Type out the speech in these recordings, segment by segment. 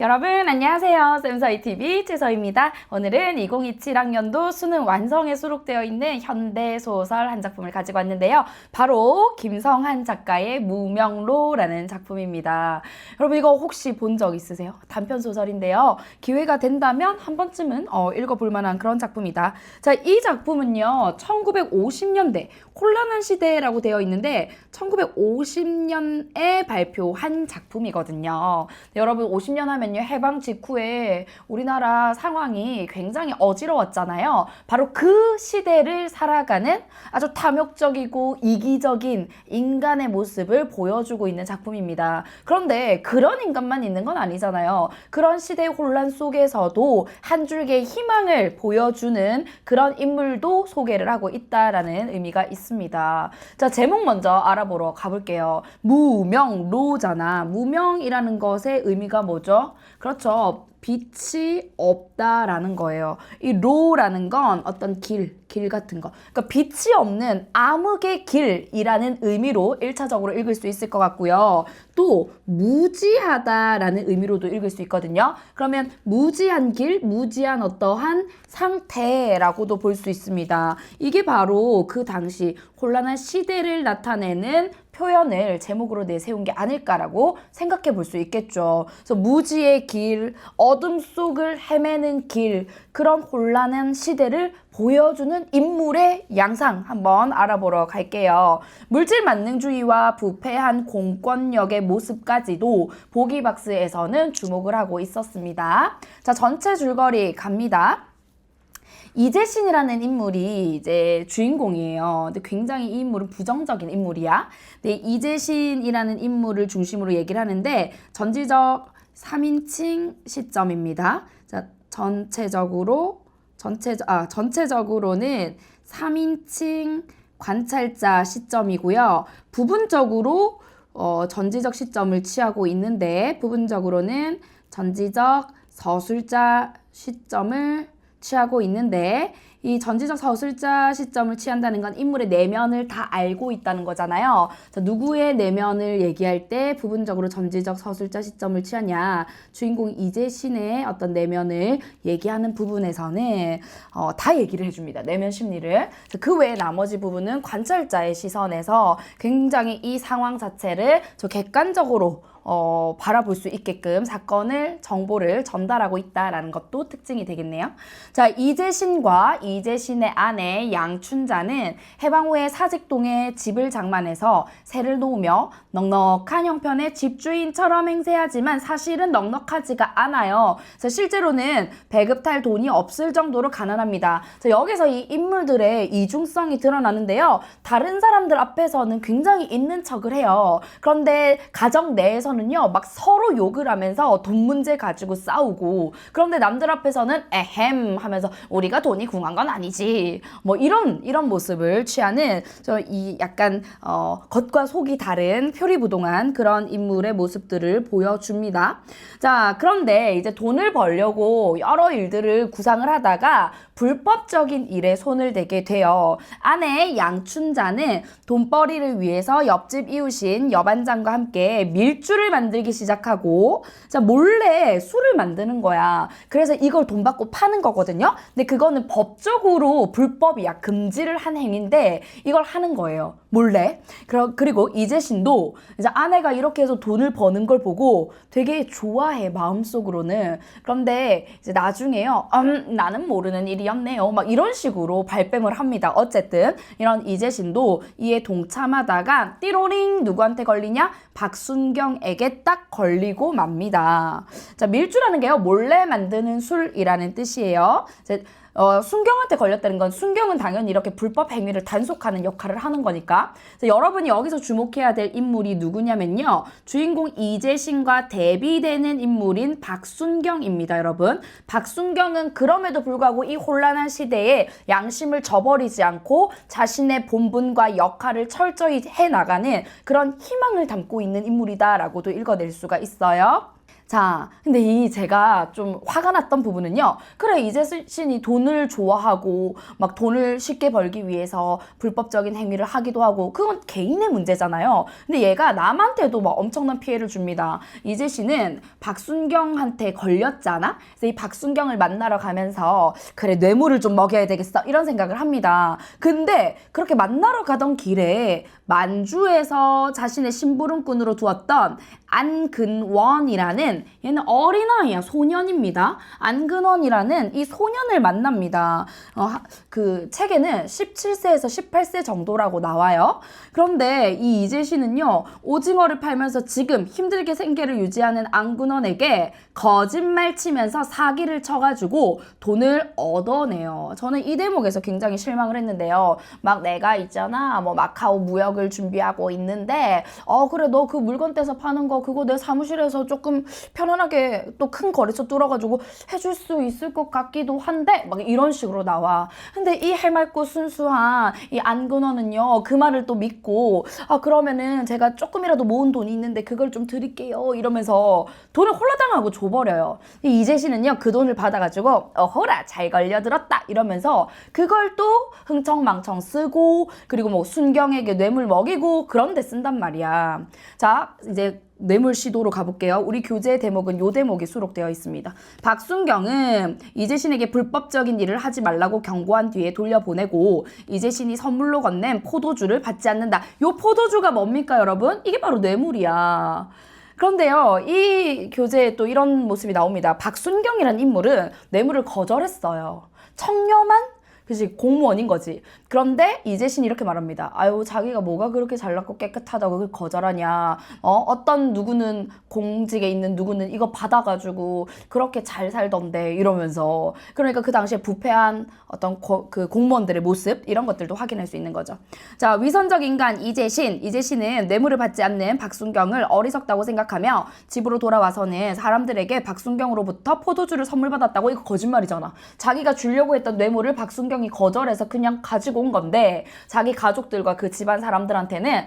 여러분 안녕하세요. 쌤서이TV 최서입니다. 오늘은 2027 학년도 수능 완성에 수록되어 있는 현대소설 한 작품을 가지고 왔는데요. 바로 김성한 작가의 무명로라는 작품입니다. 여러분 이거 혹시 본 적 있으세요? 단편소설인데요. 기회가 된다면 한 번쯤은 읽어볼 만한 그런 작품이다. 자, 이 작품은요. 1950년대 혼란한 시대라고 되어 있는데 1950년에 발표한 작품이거든요. 네, 여러분 50년 하면 해방 직후에 우리나라 상황이 굉장히 어지러웠잖아요. 바로 그 시대를 살아가는 아주 탐욕적이고 이기적인 인간의 모습을 보여주고 있는 작품입니다. 그런데 그런 인간만 있는 건 아니잖아요. 그런 시대의 혼란 속에서도 한 줄기의 희망을 보여주는 그런 인물도 소개를 하고 있다라는 의미가 있습니다. 자, 제목 먼저 알아보러 가볼게요. 무명로잖아. 무명이라는 것의 의미가 뭐죠? 그렇죠. 빛이 없다라는 거예요. 이 로라는 건 어떤 길 같은 거. 그러니까 빛이 없는 암흑의 길이라는 의미로 1차적으로 읽을 수 있을 것 같고요. 또 무지하다라는 의미로도 읽을 수 있거든요. 그러면 무지한 길, 무지한 어떠한 상태라고도 볼 수 있습니다. 이게 바로 그 당시 혼란한 시대를 나타내는 표현을 제목으로 내세운 게 아닐까라고 생각해 볼 수 있겠죠. 그래서 무지의 길, 어둠 속을 헤매는 길, 그런 혼란한 시대를 보여주는 인물의 양상 한번 알아보러 갈게요. 물질 만능주의와 부패한 공권력의 모습까지도 보기박스에서는 주목을 하고 있었습니다. 자, 전체 줄거리 갑니다. 이재신이라는 인물이 이제 주인공이에요. 근데 굉장히 이 인물은 부정적인 인물이야. 근데 이재신이라는 인물을 중심으로 얘기를 하는데 전지적 3인칭 시점입니다. 자, 전체적으로는 3인칭 관찰자 시점이고요. 부분적으로 전지적 시점을 취하고 있는데 부분적으로는 전지적 서술자 시점을 취하고 있는데 이 전지적 서술자 시점을 취한다는 건 인물의 내면을 다 알고 있다는 거잖아요. 자, 누구의 내면을 얘기할 때 부분적으로 전지적 서술자 시점을 취하냐. 주인공 이재신의 어떤 내면을 얘기하는 부분에서는 다 얘기를 해줍니다. 내면 심리를. 그 외에 나머지 부분은 관찰자의 시선에서 굉장히 이 상황 자체를 객관적으로 바라볼 수 있게끔 정보를 전달하고 있다라는 것도 특징이 되겠네요. 자, 이재신과 이재신의 아내 양춘자는 해방 후에 사직동에 집을 장만해서 세를 놓으며 넉넉한 형편의 집주인처럼 행세하지만 사실은 넉넉하지가 않아요. 자, 실제로는 배급 탈 돈이 없을 정도로 가난합니다. 자, 여기서 이 인물들의 이중성이 드러나는데요. 다른 사람들 앞에서는 굉장히 있는 척을 해요. 그런데 가정 내에서는 막 서로 욕을 하면서 돈 문제 가지고 싸우고, 그런데 남들 앞에서는 에헴 하면서 우리가 돈이 궁한 건 아니지, 뭐 이런 모습을 취하는 이 약간 겉과 속이 다른 표리부동한 그런 인물의 모습들을 보여줍니다. 자, 그런데 이제 돈을 벌려고 여러 일들을 구상을 하다가 불법적인 일에 손을 대게 돼요. 아내 양춘자는 돈벌이를 위해서 옆집 이웃인 여반장과 함께 밀주를 만들기 시작하고, 자, 몰래 술을 만드는 거야. 그래서 이걸 돈 받고 파는 거거든요. 근데 그거는 법적으로 불법이야. 금지를 한 행위인데 이걸 하는 거예요. 몰래. 그리고 이재신도 이제 아내가 이렇게 해서 돈을 버는 걸 보고 되게 좋아해, 마음속으로는. 그런데 이제 나중에요. 나는 모르는 일이었네요. 막 이런 식으로 발뺌을 합니다. 어쨌든 이런 이재신도 이에 동참하다가 띠로링 누구한테 걸리냐? 박순경에게 딱 걸리고 맙니다. 자, 밀주라는 게요, 몰래 만드는 술이라는 뜻이에요. 순경한테 걸렸다는 건 순경은 당연히 이렇게 불법 행위를 단속하는 역할을 하는 거니까. 여러분이 여기서 주목해야 될 인물이 누구냐면요, 주인공 이재신과 대비되는 인물인 박순경입니다. 여러분, 박순경은 그럼에도 불구하고 이 혼란한 시대에 양심을 저버리지 않고 자신의 본분과 역할을 철저히 해나가는 그런 희망을 담고 있는 인물이다라고도 읽어낼 수가 있어요. 자, 근데 이 제가 좀 화가 났던 부분은요. 그래, 이재신이 돈을 좋아하고 막 돈을 쉽게 벌기 위해서 불법적인 행위를 하기도 하고 그건 개인의 문제잖아요. 근데 얘가 남한테도 막 엄청난 피해를 줍니다. 이재신은 박순경한테 걸렸잖아. 그래서 이 박순경을 만나러 가면서 그래, 뇌물을 좀 먹여야 되겠어 이런 생각을 합니다. 근데 그렇게 만나러 가던 길에 만주에서 자신의 심부름꾼으로 두었던 안근원이라는 얘는 어린아이야, 소년입니다. 안근원이라는 이 소년을 만납니다. 그 책에는 17세에서 18세 정도라고 나와요. 그런데 이 이재신은요, 오징어를 팔면서 지금 힘들게 생계를 유지하는 안근원에게 거짓말 치면서 사기를 쳐가지고 돈을 얻어내요. 저는 이 대목에서 굉장히 실망을 했는데요. 막 내가 있잖아, 뭐 마카오 무역을 준비하고 있는데, 그래, 너 그 물건 떼서 파는 거 그거 내 사무실에서 조금 편안하게 또 큰 거래처 뚫어가지고 해줄 수 있을 것 같기도 한데 막 이런 식으로 나와. 근데 이 해맑고 순수한 이 안근원은요, 그 말을 또 믿고 그러면은 제가 조금이라도 모은 돈이 있는데 그걸 좀 드릴게요 이러면서 돈을 홀라당하고 줘버려요. 이 이재신은요, 그 돈을 받아가지고 어허라 잘 걸려들었다 이러면서 그걸 또 흥청망청 쓰고 그리고 뭐 순경에게 뇌물 먹이고 그런 데 쓴단 말이야. 자, 이제 뇌물 시도로 가볼게요. 우리 교재의 대목은 요 대목이 수록되어 있습니다. 박순경은 이재신에게 불법적인 일을 하지 말라고 경고한 뒤에 돌려보내고 이재신이 선물로 건넨 포도주를 받지 않는다. 요 포도주가 뭡니까, 여러분? 이게 바로 뇌물이야. 그런데요, 이 교재에 또 이런 모습이 나옵니다. 박순경이라는 인물은 뇌물을 거절했어요. 청렴한 그치, 공무원인 거지. 그런데 이재신이 이렇게 말합니다. 아유, 자기가 뭐가 그렇게 잘났고 깨끗하다고 그걸 거절하냐. 어떤 누구는 공직에 있는 누구는 이거 받아가지고 그렇게 잘 살던데 이러면서. 그러니까 그 당시에 부패한 어떤 그 공무원들의 모습 이런 것들도 확인할 수 있는 거죠. 자, 위선적 인간 이재신은 뇌물을 받지 않는 박순경을 어리석다고 생각하며 집으로 돌아와서는 사람들에게 박순경으로부터 포도주를 선물 받았다고. 이거 거짓말이잖아. 자기가 주려고 했던 뇌물을 박순경이 거절해서 그냥 가지고 온 건데 자기 가족들과 그 집안 사람들한테는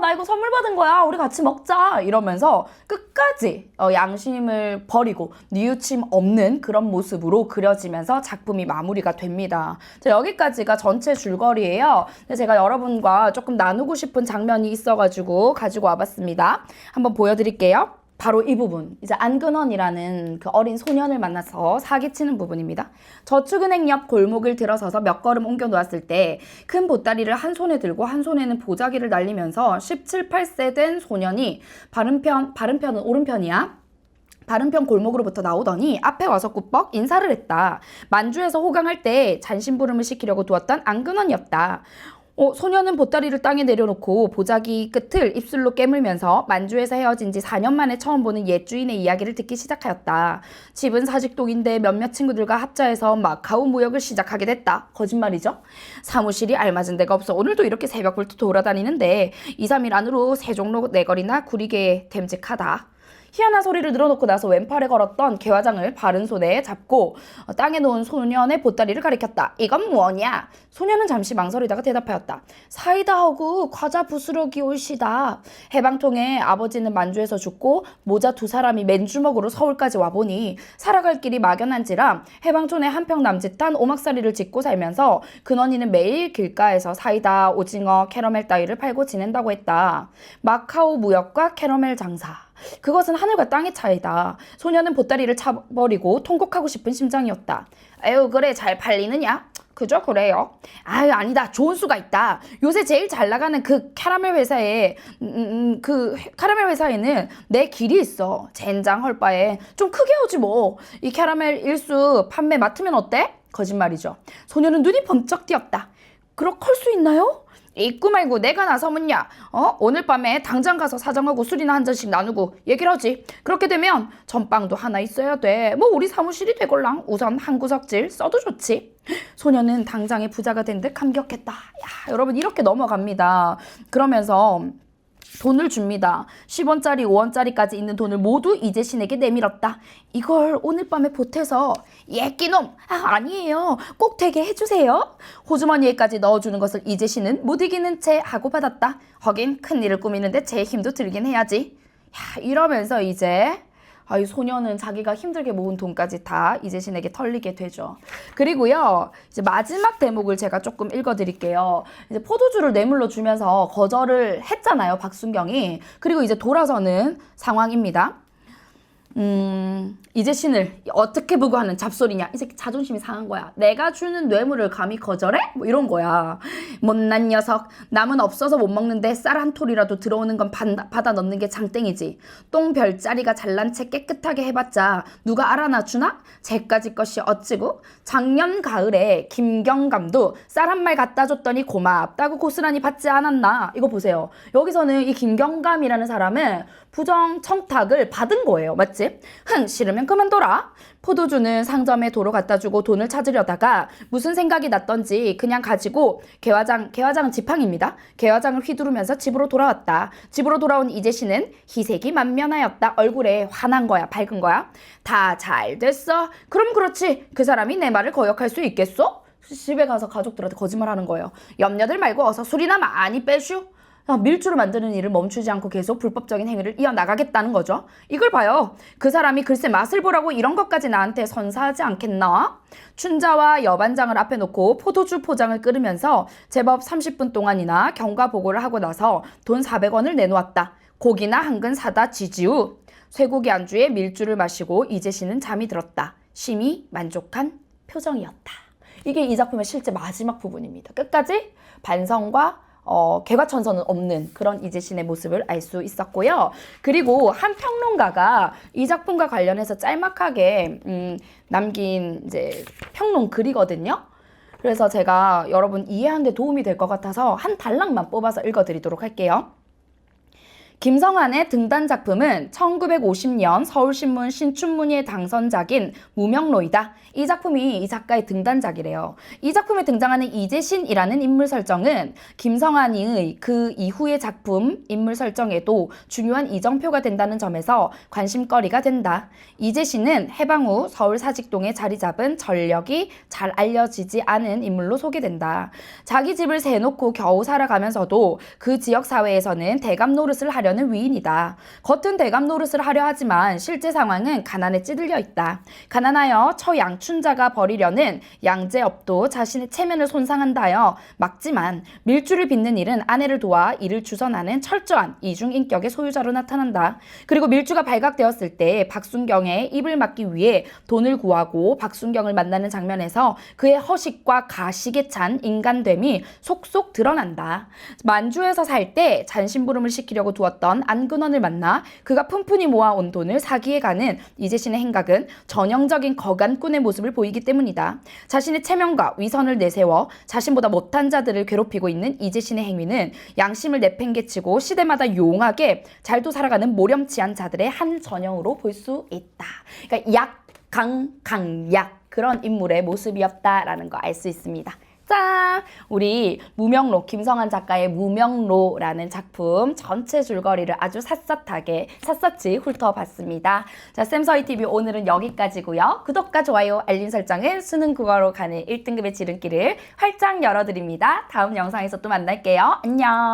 나 이거 선물 받은 거야, 우리 같이 먹자 이러면서 끝까지 양심을 버리고 뉘우침 없는 그런 모습으로 그려지면서 작품이 마무리가 됩니다. 자, 여기까지가 전체 줄거리예요. 근데 제가 여러분과 조금 나누고 싶은 장면이 있어가지고 가지고 와봤습니다. 한번 보여드릴게요. 바로 이 부분, 이제 안근원이라는 그 어린 소년을 만나서 사기치는 부분입니다. 저축은행 옆 골목을 들어서서 몇 걸음 옮겨 놓았을 때 큰 보따리를 한 손에 들고 한 손에는 보자기를 날리면서 17, 18세 된 소년이 바른편은 오른편이야. 바른편 골목으로부터 나오더니 앞에 와서 꾸벅 인사를 했다. 만주에서 호강할 때 잔심부름을 시키려고 두었던 안근원이었다. 소년은 보따리를 땅에 내려놓고 보자기 끝을 입술로 깨물면서 만주에서 헤어진 지 4년 만에 처음 보는 옛 주인의 이야기를 듣기 시작하였다. 집은 사직동인데 몇몇 친구들과 합자해서 마카오 무역을 시작하게 됐다. 거짓말이죠? 사무실이 알맞은 데가 없어 오늘도 이렇게 새벽부터 돌아다니는데 2, 3일 안으로 세종로 내거리나 구리게 됨직하다. 희한한 소리를 늘어놓고 나서 왼팔에 걸었던 개화장을 바른 손에 잡고 땅에 놓은 소년의 보따리를 가리켰다. 이건 뭐냐? 소년은 잠시 망설이다가 대답하였다. 사이다하고 과자 부스러기 올시다. 해방통에 아버지는 만주에서 죽고 모자 두 사람이 맨주먹으로 서울까지 와보니 살아갈 길이 막연한지라 해방촌에 한 평 남짓한 오막살이를 짓고 살면서 근원이는 매일 길가에서 사이다, 오징어, 캐러멜 따위를 팔고 지낸다고 했다. 마카오 무역과 캐러멜 장사. 그것은 하늘과 땅의 차이다. 소년은 보따리를 차버리고 통곡하고 싶은 심정이었다. 에휴, 그래 잘 팔리느냐? 그죠, 그래요. 아유, 아니다, 좋은 수가 있다. 요새 제일 잘 나가는 그 캐러멜 회사에 그 캐러멜 회사에는 내 길이 있어. 젠장 헐 바에 좀 크게 오지 뭐. 이 캐러멜 일수 판매 맡으면 어때? 거짓말이죠. 소년은 눈이 번쩍 띄었다. 그렇게 할 수 있나요? 있고 말고 내가 나서면야. 오늘 밤에 당장 가서 사장하고 술이나 한 잔씩 나누고 얘기를 하지. 그렇게 되면 전빵도 하나 있어야 돼. 뭐 우리 사무실이 되걸랑 우선 한 구석질 써도 좋지. 소녀는 당장의 부자가 된 듯 감격했다. 야, 여러분 이렇게 넘어갑니다. 그러면서 돈을 줍니다. 10원짜리, 5원짜리까지 있는 돈을 모두 이재신에게 내밀었다. 이걸 오늘 밤에 보태서 예끼놈! 아니에요. 꼭 되게 해주세요. 호주머니에까지 넣어주는 것을 이재신은 못 이기는 채 하고 받았다. 하긴 큰일을 꾸미는데 제 힘도 들긴 해야지. 야, 이러면서 이제 이 소녀는 자기가 힘들게 모은 돈까지 다 이재신에게 털리게 되죠. 그리고요, 이제 마지막 대목을 제가 조금 읽어드릴게요. 이제 포도주를 뇌물로 주면서 거절을 했잖아요, 박순경이. 그리고 이제 돌아서는 상황입니다. 이재신을 어떻게 보고 하는 잡소리냐. 이 새끼 자존심이 상한 거야. 내가 주는 뇌물을 감히 거절해? 뭐 이런 거야. 못난 녀석. 남은 없어서 못 먹는데 쌀 한 톨이라도 들어오는 건 받아 넣는 게 장땡이지. 똥 별자리가 잘난 채 깨끗하게 해봤자 누가 알아나 주나? 쟤까지 것이 어찌고? 작년 가을에 김경감도 쌀 한 말 갖다 줬더니 고맙다고 고스란히 받지 않았나? 이거 보세요. 여기서는 이 김경감이라는 사람은 부정 청탁을 받은 거예요. 맞지? 싫으면 그만둬라. 포도주는 상점에 도로 갖다 주고 돈을 찾으려다가 무슨 생각이 났던지 그냥 가지고 개화장은 지팡입니다. 개화장을 휘두르면서 집으로 돌아왔다. 집으로 돌아온 이재신은 희색이 만면하였다. 얼굴에 화난 거야, 밝은 거야. 다 잘 됐어. 그럼 그렇지. 그 사람이 내 말을 거역할 수 있겠어? 집에 가서 가족들한테 거짓말하는 거예요. 염려들 말고 어서 술이나 많이 빼슈. 밀주를 만드는 일을 멈추지 않고 계속 불법적인 행위를 이어나가겠다는 거죠. 이걸 봐요. 그 사람이 글쎄 맛을 보라고 이런 것까지 나한테 선사하지 않겠나? 춘자와 여반장을 앞에 놓고 포도주 포장을 끓으면서 제법 30분 동안이나 경과 보고를 하고 나서 돈 400원을 내놓았다. 고기나 한 근 사다 지지우. 쇠고기 안주에 밀주를 마시고 이재신은 잠이 들었다. 심히 만족한 표정이었다. 이게 이 작품의 실제 마지막 부분입니다. 끝까지 반성과 개과천선은 없는 그런 이재신의 모습을 알 수 있었고요. 그리고 한 평론가가 이 작품과 관련해서 짤막하게 남긴 이제 평론 글이거든요. 그래서 제가 여러분 이해하는 데 도움이 될 것 같아서 한 단락만 뽑아서 읽어드리도록 할게요. 김성환의 등단 작품은 1950년 서울신문 신춘문예 당선작인 무명로이다. 이 작품이 이 작가의 등단작이래요. 이 작품에 등장하는 이재신이라는 인물 설정은 김성환의 그 이후의 작품 인물 설정에도 중요한 이정표가 된다는 점에서 관심거리가 된다. 이재신은 해방 후 서울 사직동에 자리 잡은 전력이 잘 알려지지 않은 인물로 소개된다. 자기 집을 세놓고 겨우 살아가면서도 그 지역 사회에서는 대감 노릇을 하려는 위인이다. 겉은 대감 노릇을 하려 하지만 실제 상황은 가난에 찌들려 있다. 가난하여 처양춘자가 벌이려는 양제업도 자신의 체면을 손상한다 하여 막지만 밀주를 빚는 일은 아내를 도와 이를 주선하는 철저한 이중인격의 소유자로 나타난다. 그리고 밀주가 발각되었을 때 박순경의 입을 막기 위해 돈을 구하고 박순경을 만나는 장면에서 그의 허식과 가식에 찬 인간됨이 속속 드러난다. 만주에서 살 때 잔심부름을 시키려고 두었던 안근원을 만나 그가 푼푼히 모아온 돈을 사기에 가는 이재신의 행각은 전형적인 거간꾼의 모습을 보이기 때문이다. 자신의 체면과 위선을 내세워 자신보다 못한 자들을 괴롭히고 있는 이재신의 행위는 양심을 내팽개치고 시대마다 용하게 잘도 살아가는 모렴치한 자들의 한 전형으로 볼 수 있다. 그러니까 강약 그런 인물의 모습이었다라는 거 알 수 있습니다. 짠! 우리 무명로, 김성환 작가의 무명로라는 작품 전체 줄거리를 아주 샅샅이 훑어봤습니다. 자, 쌤서희TV 오늘은 여기까지고요. 구독과 좋아요, 알림 설정은 수능 국어로 가는 1등급의 지름길을 활짝 열어드립니다. 다음 영상에서 또 만날게요. 안녕!